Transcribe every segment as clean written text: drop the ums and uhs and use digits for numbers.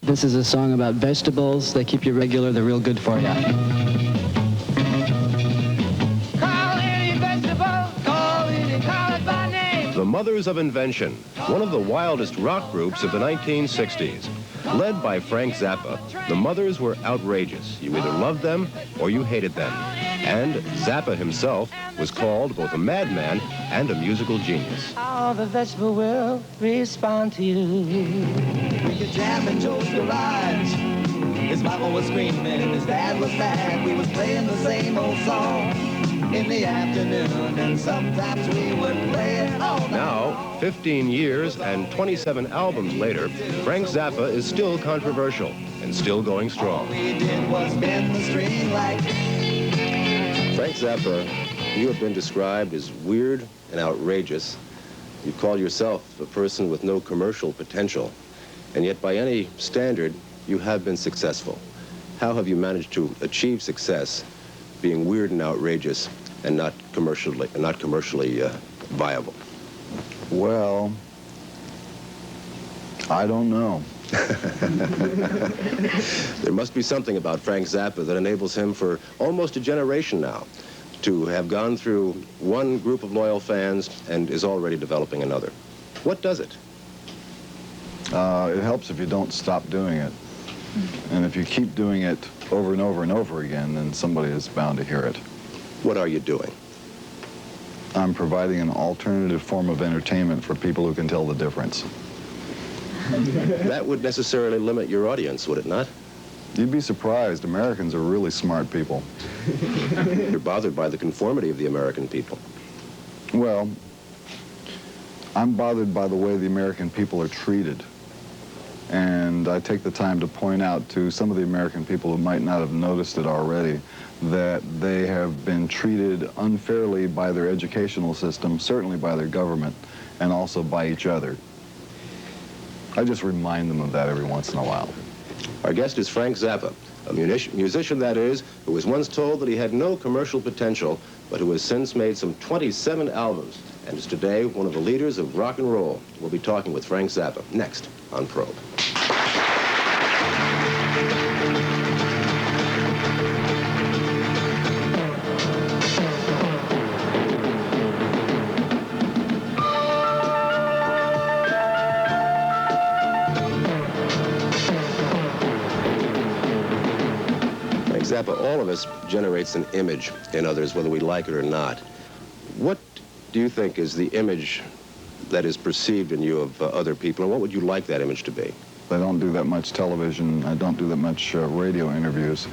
This is a song about vegetables. They keep you regular. They're real good for you. Call any vegetable, call it by name. The Mothers of Invention, one of the wildest rock groups of the 1960s. Led by Frank Zappa, the Mothers were outrageous. You either loved them or you hated them. And Zappa himself was called both a madman and a musical genius. All the vegetable will respond to you. We could jam in Joe's garage. His mama was screaming, his dad was mad. We was playing the same old song in the afternoon, and sometimes we would play it all night. Now, 15 years and 27 albums later, Frank Zappa is still controversial and still going strong. All we did was bend the string like... Frank Zappa, you have been described as weird and outrageous. You call yourself a person with no commercial potential, and yet by any standard, you have been successful. How have you managed to achieve success being weird and outrageous and not commercially viable? Well, I don't know. There must be something about Frank Zappa that enables him for almost a generation now to have gone through one group of loyal fans and is already developing another. What does it? It helps if you don't stop doing it. And if you keep doing it over and over and over again, then somebody is bound to hear it. What are you doing? I'm providing an alternative form of entertainment for people who can tell the difference. That would necessarily limit your audience, would it not? You'd be surprised. Americans are really smart people. You're bothered by the conformity of the American people. Well, I'm bothered by the way the American people are treated. And I take the time to point out to some of the American people who might not have noticed it already that they have been treated unfairly by their educational system, certainly by their government, and also by each other. I just remind them of that every once in a while. Our guest is Frank Zappa, a musician, that is, who was once told that he had no commercial potential, but who has since made some 27 albums, and is today one of the leaders of rock and roll. We'll be talking with Frank Zappa next on Probe. Zappa, all of us generates an image in others, whether we like it or not. What do you think is the image that is perceived in you of other people, and what would you like that image to be? I don't do that much television. I don't do that much radio interviews.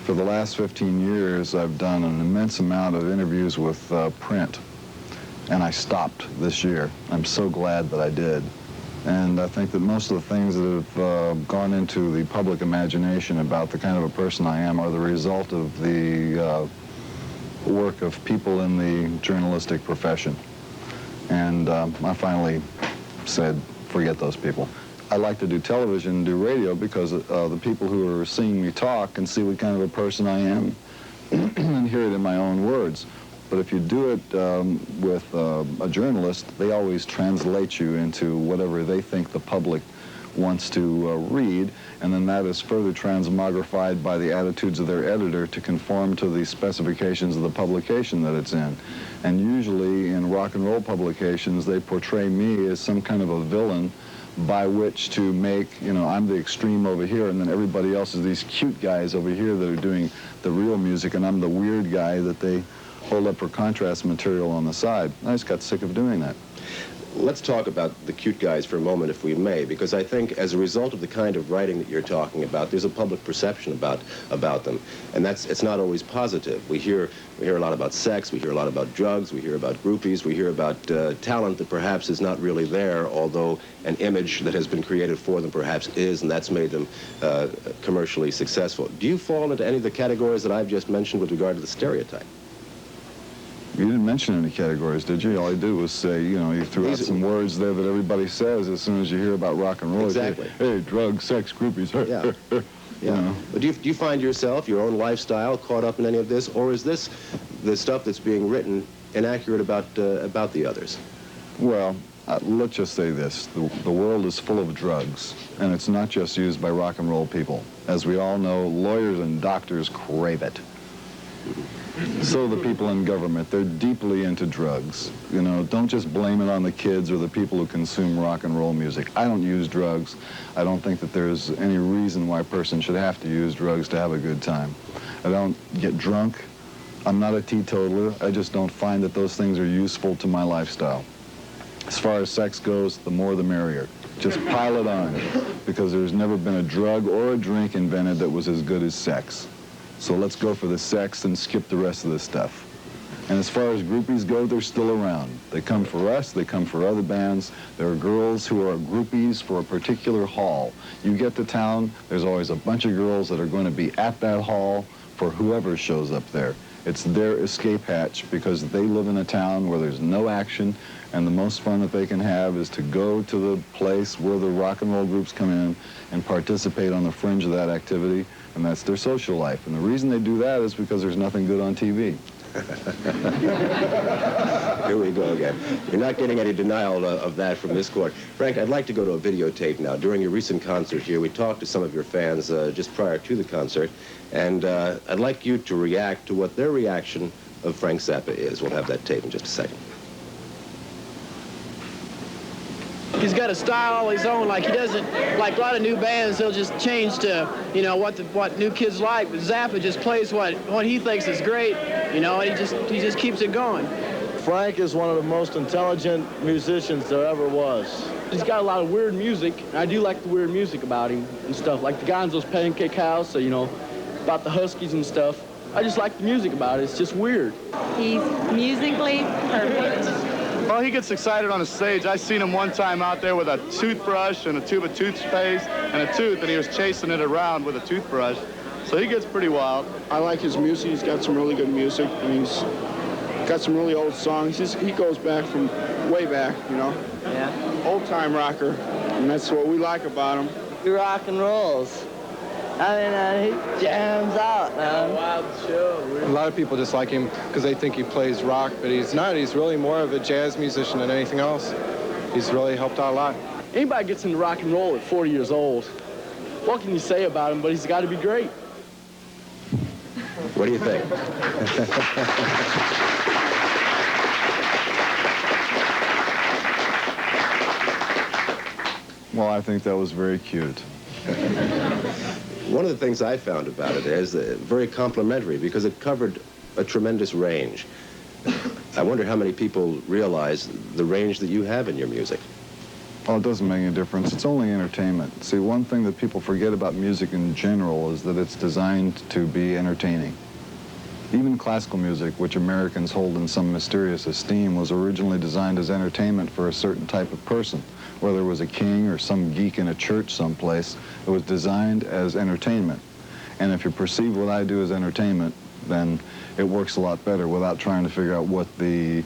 For the last 15 years, I've done an immense amount of interviews with print, and I stopped this year. I'm so glad that I did. And I think that most of the things that have gone into the public imagination about the kind of a person I am are the result of the work of people in the journalistic profession. And I finally said, forget those people. I like to do television, do radio, because the people who are seeing me talk can see what kind of a person I am and hear it in my own words. But if you do it with a journalist, they always translate you into whatever they think the public wants to read, and then that is further transmogrified by the attitudes of their editor to conform to the specifications of the publication that it's in. And usually in rock and roll publications, they portray me as some kind of a villain by which to make, you know, I'm the extreme over here, and then everybody else is these cute guys over here that are doing the real music, and I'm the weird guy that they hold up for contrast material on the side. I just got sick of doing that. Let's talk about the cute guys for a moment, if we may, because I think as a result of the kind of writing that you're talking about, there's a public perception about them, and it's not always positive. We hear a lot about sex, we hear a lot about drugs, we hear about groupies, we hear about talent that perhaps is not really there, although an image that has been created for them perhaps is, and that's made them commercially successful. Do you fall into any of the categories that I've just mentioned with regard to the stereotype? You didn't mention any categories, did you? All you did was say, you know, you threw out some words there that everybody says as soon as you hear about rock and roll. Exactly. Hey, drugs, sex, groupies. Yeah. You Yeah. know. But do you find yourself, your own lifestyle, caught up in any of this, or is this the stuff that's being written inaccurate about the others? Well, let's just say this. The world is full of drugs, and it's not just used by rock and roll people. As we all know, lawyers and doctors crave it. So the people in government, they're deeply into drugs. You know, don't just blame it on the kids or the people who consume rock and roll music. I don't use drugs. I don't think that there's any reason why a person should have to use drugs to have a good time. I don't get drunk. I'm not a teetotaler. I just don't find that those things are useful to my lifestyle. As far as sex goes, the more the merrier. Just pile it on, because there's never been a drug or a drink invented that was as good as sex. So let's go for the sex and skip the rest of the stuff. And as far as groupies go, they're still around. They come for us, they come for other bands. There are girls who are groupies for a particular hall. You get to town, there's always a bunch of girls that are going to be at that hall for whoever shows up there. It's their escape hatch because they live in a town where there's no action, and the most fun that they can have is to go to the place where the rock and roll groups come in and participate on the fringe of that activity, and that's their social life. And the reason they do that is because there's nothing good on TV. Here we go again. You're not getting any denial of that from this court. Frank, I'd like to go to a videotape now. During your recent concert here, we talked to some of your fans just prior to the concert, and I'd like you to react to what their reaction of Frank Zappa is. We'll have that tape in just a second. He's got a style all his own. Like, he doesn't, like a lot of new bands, they'll just change to, you know, what new kids like. But Zappa just plays what he thinks is great, you know, and he just keeps it going. Frank is one of the most intelligent musicians there ever was. He's got a lot of weird music, and I do like the weird music about him and stuff, like the Gonzo's Pancake House, so, you know, about the Huskies and stuff. I just like the music about it. It's just weird. He's musically perfect. Well, he gets excited on the stage. I seen him one time out there with a toothbrush and a tube of toothpaste and a tooth, and he was chasing it around with a toothbrush. So he gets pretty wild. I like his music. He's got some really good music, and he's got some really old songs. He goes back from way back, you know. Yeah. Old-time rocker, and that's what we like about him. He rock and rolls. I mean, he jams out, man. Wild show. A lot of people just like him because they think he plays rock, but he's not. He's really more of a jazz musician than anything else. He's really helped out a lot. Anybody gets into rock and roll at 40 years old, what can you say about him? But he's got to be great. What do you think? Well, I think that was very cute. One of the things I found about it is very complimentary because it covered a tremendous range. I wonder how many people realize the range that you have in your music. Well, it doesn't make any difference. It's only entertainment. See, one thing that people forget about music in general is that it's designed to be entertaining. Even classical music, which Americans hold in some mysterious esteem, was originally designed as entertainment for a certain type of person. Whether it was a king or some geek in a church someplace, it was designed as entertainment. And if you perceive what I do as entertainment, then it works a lot better without trying to figure out what the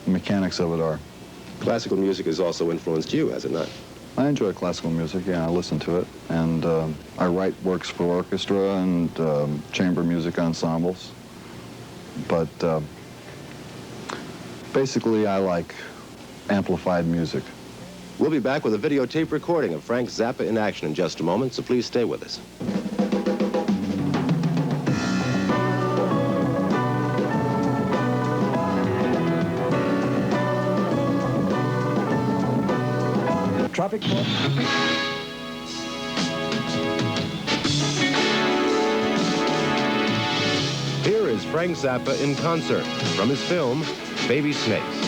mechanics of it are. Classical music has also influenced you, has it not? I enjoy classical music, yeah, I listen to it. And I write works for orchestra and chamber music ensembles. But basically, I like amplified music. We'll be back with a videotape recording of Frank Zappa in action in just a moment, so please stay with us. Traffic. Here is Frank Zappa in concert from his film, Baby Snakes.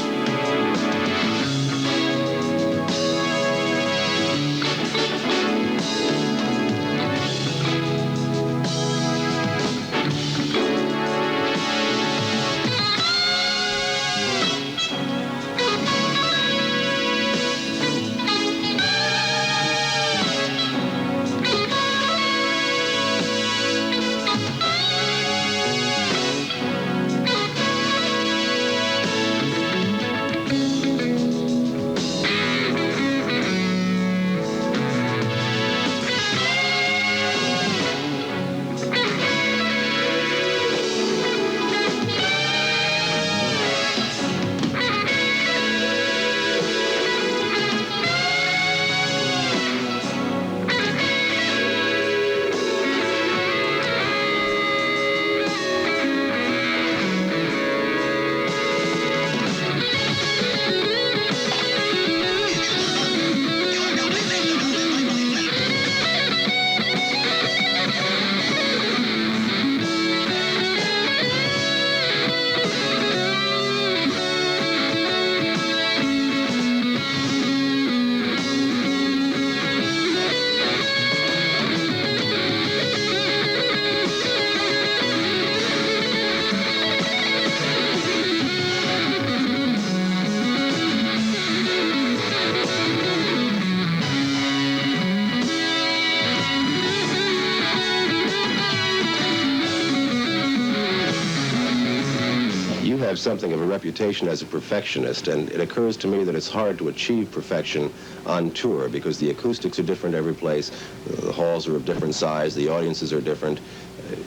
something of a reputation as a perfectionist, and it occurs to me that it's hard to achieve perfection on tour because the acoustics are different every place, the halls are of different size, the audiences are different.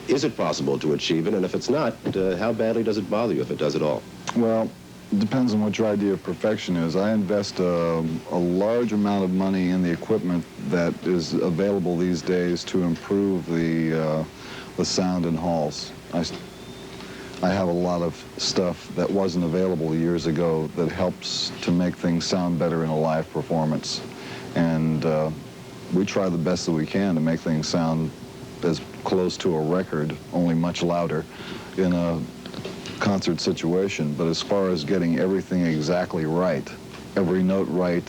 Is it possible to achieve it? And if it's not, how badly does it bother you if it does at all? Well, it depends on what your idea of perfection is. I invest a large amount of money in the equipment that is available these days to improve the sound in halls. I have a lot of stuff that wasn't available years ago that helps to make things sound better in a live performance. And we try the best that we can to make things sound as close to a record, only much louder, in a concert situation. But as far as getting everything exactly right, every note right,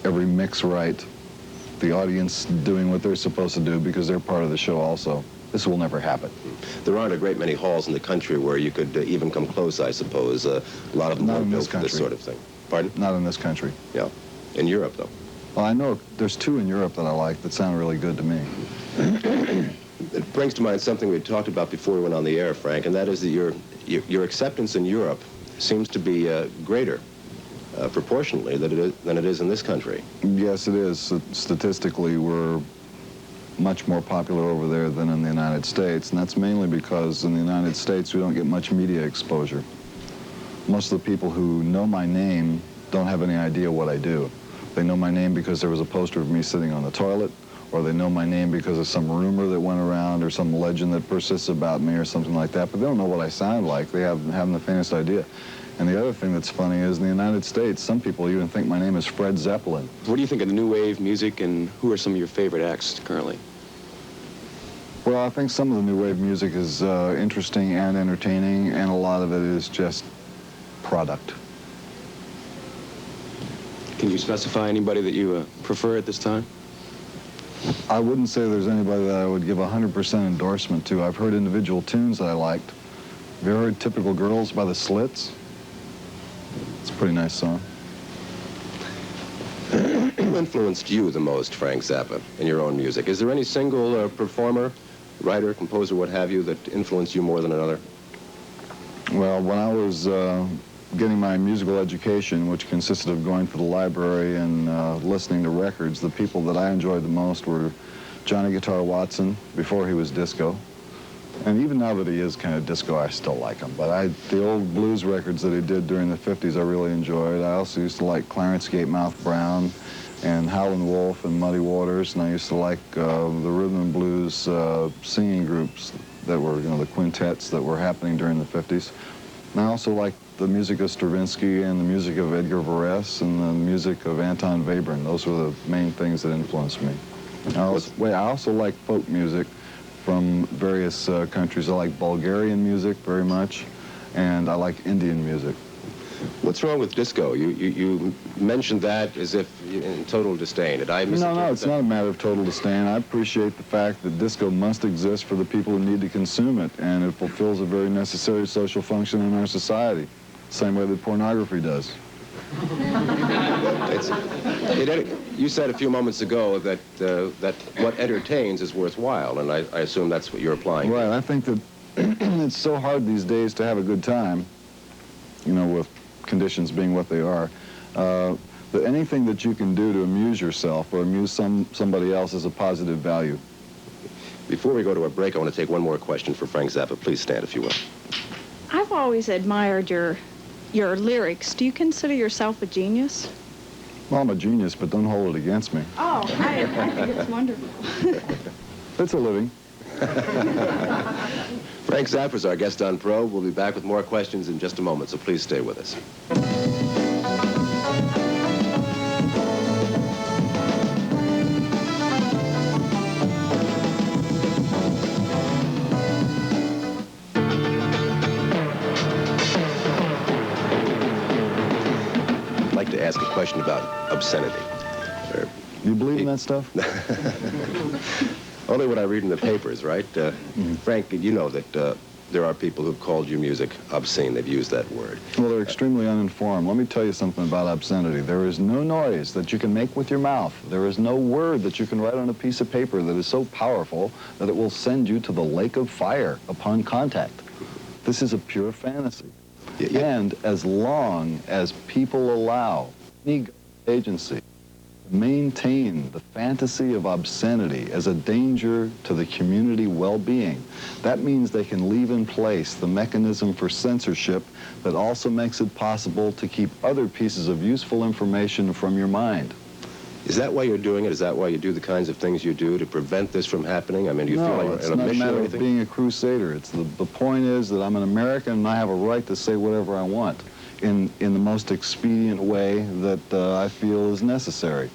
every mix right, the audience doing what they're supposed to do because they're part of the show also, this will never happen. There aren't a great many halls in the country where you could even come close, I suppose. A lot of them aren't built for this sort of thing. Pardon? Not in this country. Yeah. In Europe, though. Well, I know there's two in Europe that I like that sound really good to me. It brings to mind something we talked about before we went on the air, Frank, and that is that your acceptance in Europe seems to be greater proportionally than it is in this country. Yes, it is. Statistically, we're much more popular over there than in the United States, and that's mainly because in the United States we don't get much media exposure. Most of the people who know my name don't have any idea what I do. They know my name because there was a poster of me sitting on the toilet, or they know my name because of some rumor that went around or some legend that persists about me or something like that, but they don't know what I sound like. They haven't the faintest idea. And the other thing that's funny is in the United States, some people even think my name is Fred Zeppelin. What do you think of the new wave music, and who are some of your favorite acts currently? Well, I think some of the new wave music is interesting and entertaining, and a lot of it is just product. Can you specify anybody that you prefer at this time? I wouldn't say there's anybody that I would give 100% endorsement to. I've heard individual tunes that I liked. Have you heard Typical Girls by the Slits? It's a pretty nice song. Who influenced you the most, Frank Zappa, in your own music? Is there any single performer, writer, composer, what have you, that influenced you more than another? Well, when I was getting my musical education, which consisted of going to the library and listening to records, the people that I enjoyed the most were Johnny Guitar Watson, before he was disco. And even now that he is kind of disco, I still like him. But the old blues records that he did during the 50s I really enjoyed. I also used to like Clarence Gatemouth Brown and Howlin' Wolf and Muddy Waters, and I used to like the rhythm and blues singing groups that were, the quintets that were happening during the 50s. And I also liked the music of Stravinsky and the music of Edgar Varese and the music of Anton Webern. Those were the main things that influenced me. I also like folk music from various countries. I like Bulgarian music very much, and I like Indian music. What's wrong with disco? You mentioned that as if in total disdain. Did I misinterpret No, it's not a matter of total disdain. I appreciate the fact that disco must exist for the people who need to consume it, and it fulfills a very necessary social function in our society, same way that pornography does. You said a few moments ago that that what entertains is worthwhile, and I assume that's what you're applying. Right. I think that it's so hard these days to have a good time, with conditions being what they are, that anything that you can do to amuse yourself or amuse somebody else is a positive value. Before we go to a break, I want to take one more question for Frank Zappa. Please stand, if you will. I've always admired your lyrics. Do you consider yourself a genius? Well, I'm a genius, but don't hold it against me. Oh, I think it's wonderful. It's a living. Frank Zappa is our guest on Probe. We'll be back with more questions in just a moment, so please stay with us. I'd like to ask a question about obscenity. You believe in that stuff? Only what I read in the papers, right? Frank, you know that there are people who've called your music obscene. They've used that word. Well, they're extremely uninformed. Let me tell you something about obscenity. There is no noise that you can make with your mouth. There is no word that you can write on a piece of paper that is so powerful that it will send you to the lake of fire upon contact. This is a pure fantasy. And as long as people allow any agency to maintain the fantasy of obscenity as a danger to the community well-being, that means they can leave in place the mechanism for censorship that also makes it possible to keep other pieces of useful information from your mind. Is that why you're doing it? Is that why you do the kinds of things you do to prevent this from happening? I mean, do you feel like it's an not a omission or matter of anything? being a crusader. It's the point is that I'm an American and I have a right to say whatever I want in the most expedient way that I feel is necessary.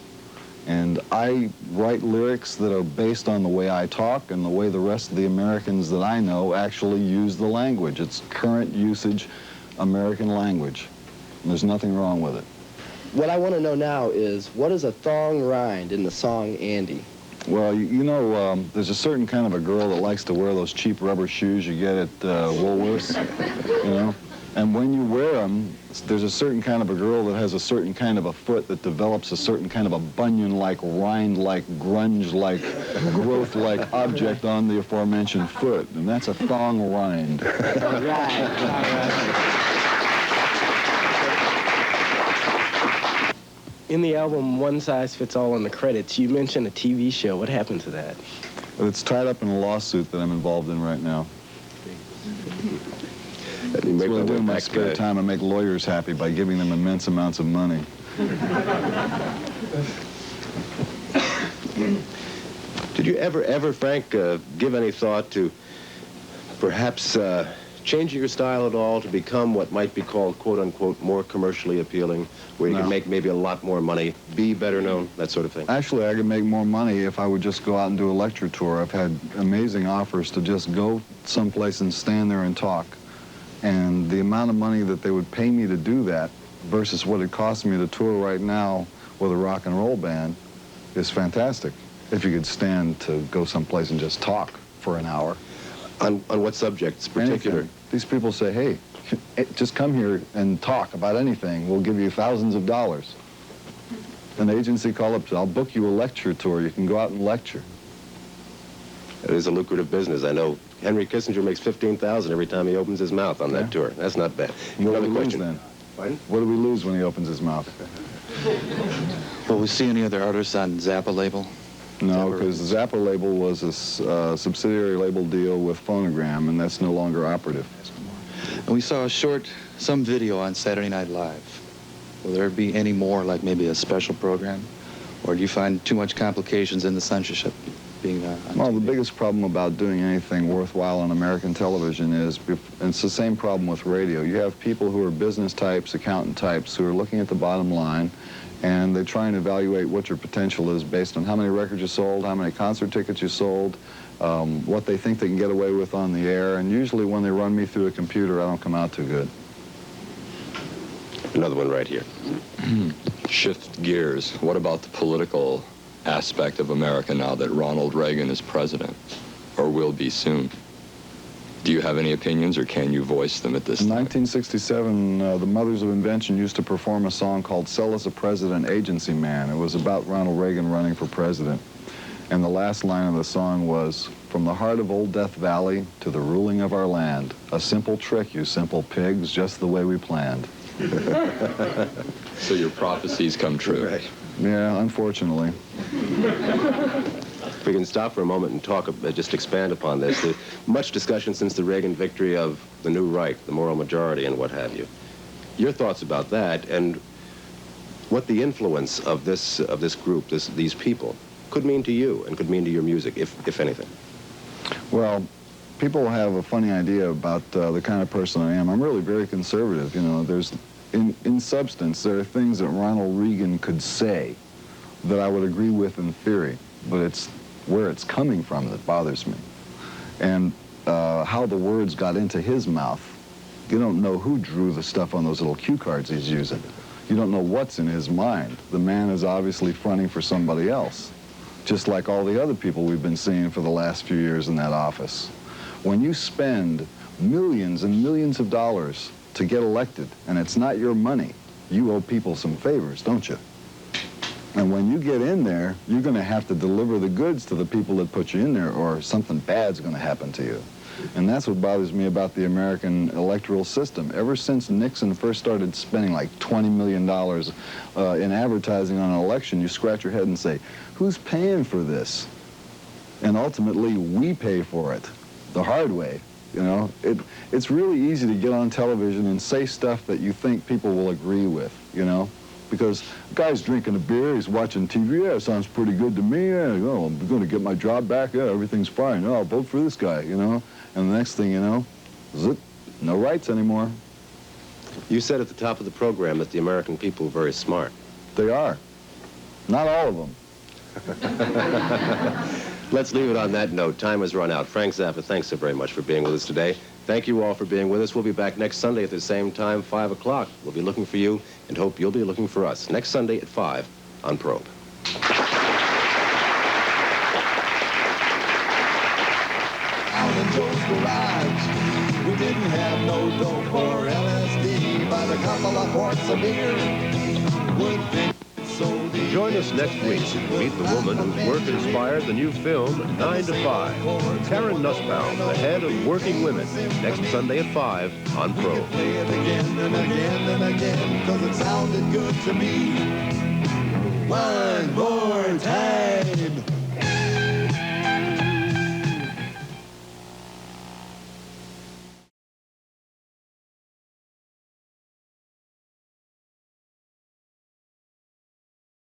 And I write lyrics that are based on the way I talk and the way the rest of the Americans that I know actually use the language. It's current usage American language. And there's nothing wrong with it. What I want to know now is, what is a thong rind in the song Andy? Well, you know, there's a certain kind of a girl that likes to wear those cheap rubber shoes you get at Woolworths, you know? And when you wear them, there's a certain kind of a girl that has a certain kind of a foot that develops a certain kind of a bunion-like, rind-like, grunge-like, growth-like object on the aforementioned foot. And that's a thong rind. All right. In the album One Size Fits All on the credits, you mentioned a TV show. What happened to that? It's tied up in a lawsuit that I'm involved in right now. That's what I do in my spare time. I make lawyers happy by giving them immense amounts of money. Did you ever, Frank, give any thought to perhaps changing your style at all to become what might be called, quote-unquote, more commercially appealing, where you can make maybe a lot more money, be better known, that sort of thing? Actually, I could make more money if I would just go out and do a lecture tour. I've had amazing offers to just go someplace and stand there and talk. And the amount of money that they would pay me to do that versus what it costs me to tour right now with a rock and roll band is fantastic. If you could stand to go someplace and just talk for an hour. On what subjects particular? Anything. These people say, hey, just come here and talk about anything. We'll give you thousands of dollars. An agency called up, I'll book you a lecture tour. You can go out and lecture. It is a lucrative business. I know Henry Kissinger makes $15,000 every time he opens his mouth on that tour. That's not bad. What do we lose then? Pardon? What do we lose when he opens his mouth? Will we see any other artists on Zappa label? No, because the Zappa label was a subsidiary label deal with Phonogram, and that's no longer operative. And we saw some video on Saturday Night Live. Will there be any more, like maybe a special program? Or do you find too much complications in the censorship being on Well, TV? the biggest problem about doing anything worthwhile on American television is, and it's the same problem with radio, you have people who are business types, accountant types, who are looking at the bottom line, and they try and evaluate what your potential is based on how many records you sold, how many concert tickets you sold, what they think they can get away with on the air, and usually when they run me through a computer, I don't come out too good. Another one right here. Shift gears. What about the political aspect of America now that Ronald Reagan is president, or will be soon? Do you have any opinions, or can you voice them at this In time? 1967, the Mothers of Invention used to perform a song called Sell Us a President, Agency Man. It was about Ronald Reagan running for president. And the last line of the song was, from the heart of Old Death Valley to the ruling of our land, a simple trick, you simple pigs, just the way we planned. So your prophecies come true. Right. Yeah, unfortunately. If we can stop for a moment and talk, just expand upon this. Much discussion since the Reagan victory of the new right, the moral majority, and what have you. Your thoughts about that, and what the influence of this group, these people, could mean to you and could mean to your music, if anything. Well, people have a funny idea about the kind of person I am. I'm really very conservative. You know, in substance, there are things that Ronald Reagan could say that I would agree with in theory, but it's where it's coming from that bothers me. And how the words got into his mouth. You don't know who drew the stuff on those little cue cards he's using. You don't know what's in his mind. The man is obviously fronting for somebody else, just like all the other people we've been seeing for the last few years in that office. When you spend millions and millions of dollars to get elected, and it's not your money, you owe people some favors, don't you? And when you get in there, you're going to have to deliver the goods to the people that put you in there, or something bad's going to happen to you. And that's what bothers me about the American electoral system. Ever since Nixon first started spending like $20 million in advertising on an election, you scratch your head and say, who's paying for this? And ultimately, we pay for it the hard way. You know, it's really easy to get on television and say stuff that you think people will agree with, you know? Because a guy's drinking a beer, he's watching TV, yeah, sounds pretty good to me, yeah, oh, I'm going to get my job back, yeah, everything's fine, oh, I'll vote for this guy, you know? And the next thing you know, zip, no rights anymore. You said at the top of the program that the American people are very smart. They are. Not all of them. Let's leave it on that note. Time has run out. Frank Zappa, thanks so very much for being with us today. Thank you all for being with us. We'll be back next Sunday at the same time, 5 o'clock. We'll be looking for you and hope you'll be looking for us next Sunday at 5 on Probe. Out in Joe's garage, we didn't have no dope or LSD, but a couple of quarts of beer would think so. Join us next week to meet the woman whose work inspired the new film 9 to 5. Karen Nussbaum, the head of Working Women, next Sunday at 5 on Pro. Play it again and again and again, 'cause it sounded good to me. One more time.